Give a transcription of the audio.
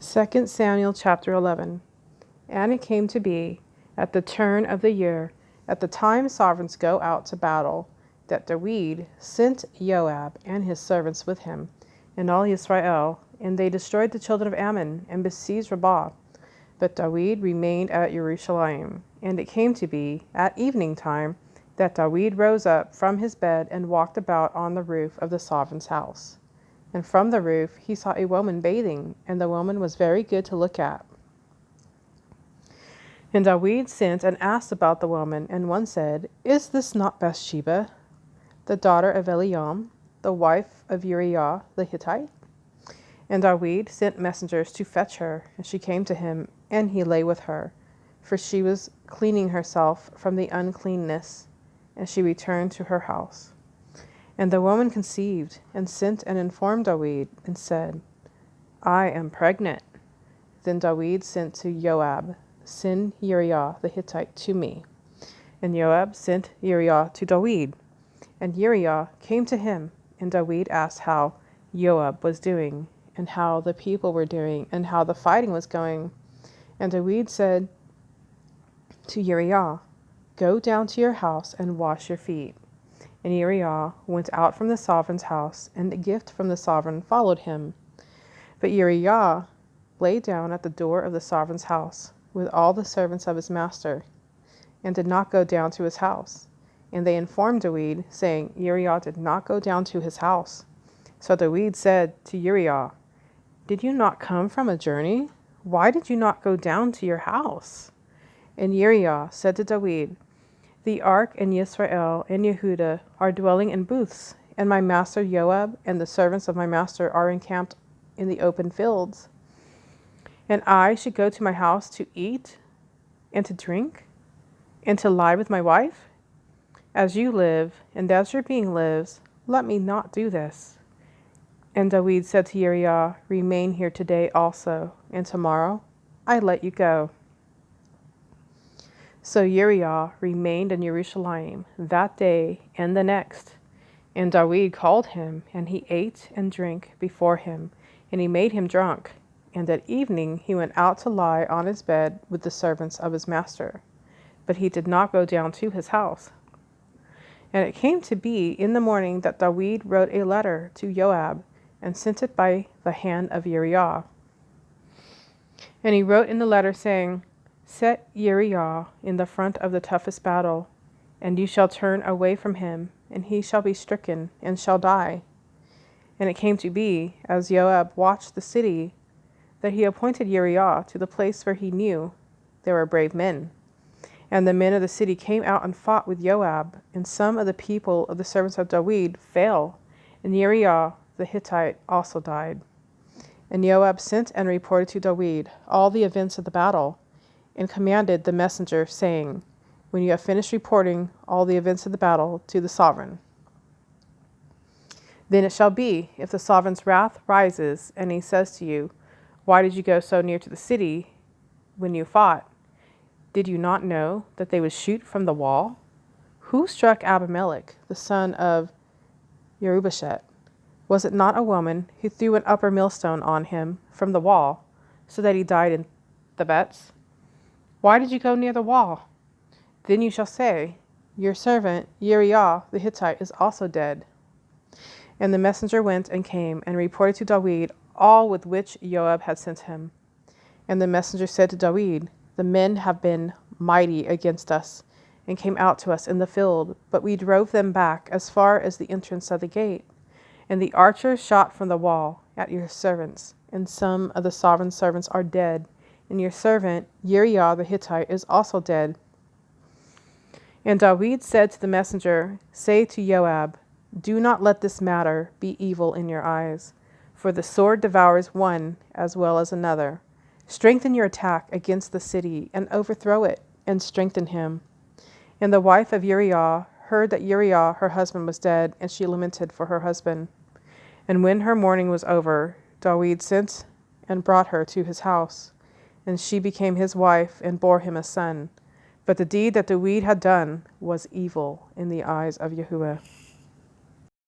2 Samuel chapter 11. And it came to be, at the turn of the year, at the time sovereigns go out to battle, that David sent Joab and his servants with him, and all Israel, and they destroyed the children of Ammon, and besieged Rabbah. But David remained at Jerusalem. And it came to be, at evening time, that David rose up from his bed and walked about on the roof of the sovereign's house. And from the roof he saw a woman bathing, and the woman was very good to look at. And David sent and asked about the woman, and one said, Is this not Bathsheba, the daughter of Eliam, the wife of Uriah the Hittite? And David sent messengers to fetch her, and she came to him, and he lay with her, for she was cleaning herself from the uncleanness, and she returned to her house. And the woman conceived, and sent and informed David, and said, I am pregnant. Then David sent to Joab, Send Uriah the Hittite to me. And Joab sent Uriah to David. And Uriah came to him, and David asked how Joab was doing, and how the people were doing, and how the fighting was going. And David said to Uriah, Go down to your house and wash your feet. And Uriah went out from the sovereign's house, and the gift from the sovereign followed him. But Uriah lay down at the door of the sovereign's house, with all the servants of his master, and did not go down to his house. And they informed David, saying, Uriah did not go down to his house. So David said to Uriah, Did you not come from a journey? Why did you not go down to your house? And Uriah said to David, The ark and Israel and Yehudah are dwelling in booths, and my master Joab and the servants of my master are encamped in the open fields. And I should go to my house to eat and to drink and to lie with my wife? As you live, and as your being lives, let me not do this. And David said to Uriah, Remain here today also, and tomorrow I let you go. So Uriah remained in Jerusalem that day and the next. And David called him, and he ate and drank before him, and he made him drunk. And at evening he went out to lie on his bed with the servants of his master. But he did not go down to his house. And it came to be in the morning that David wrote a letter to Joab, and sent it by the hand of Uriah. And he wrote in the letter, saying, Set Uriah in the front of the toughest battle, and you shall turn away from him, and he shall be stricken, and shall die. And it came to be, as Joab watched the city, that he appointed Uriah to the place where he knew there were brave men. And the men of the city came out and fought with Joab, and some of the people of the servants of David fell, and Uriah the Hittite also died. And Joab sent and reported to David all the events of the battle, and commanded the messenger, saying, When you have finished reporting all the events of the battle to the sovereign, then it shall be, if the sovereign's wrath rises, and he says to you, Why did you go so near to the city when you fought? Did you not know that they would shoot from the wall? Who struck Abimelech, the son of Jerubbaal? Was it not a woman who threw an upper millstone on him from the wall, so that he died in the bets? Why did you go near the wall? Then you shall say, Your servant Uriah the Hittite is also dead. And the messenger went and came and reported to David all with which Joab had sent him. And the messenger said to David, The men have been mighty against us, and came out to us in the field, but we drove them back as far as the entrance of the gate. And the archers shot from the wall at your servants, and some of the sovereign's servants are dead, and your servant Uriah the Hittite is also dead. And David said to the messenger, Say to Joab, Do not let this matter be evil in your eyes, for the sword devours one as well as another. Strengthen your attack against the city, and overthrow it, and strengthen him. And the wife of Uriah heard that Uriah her husband was dead, and she lamented for her husband. And when her mourning was over, David sent and brought her to his house, and she became his wife and bore him a son. But the deed that David had done was evil in the eyes of Yahuwah.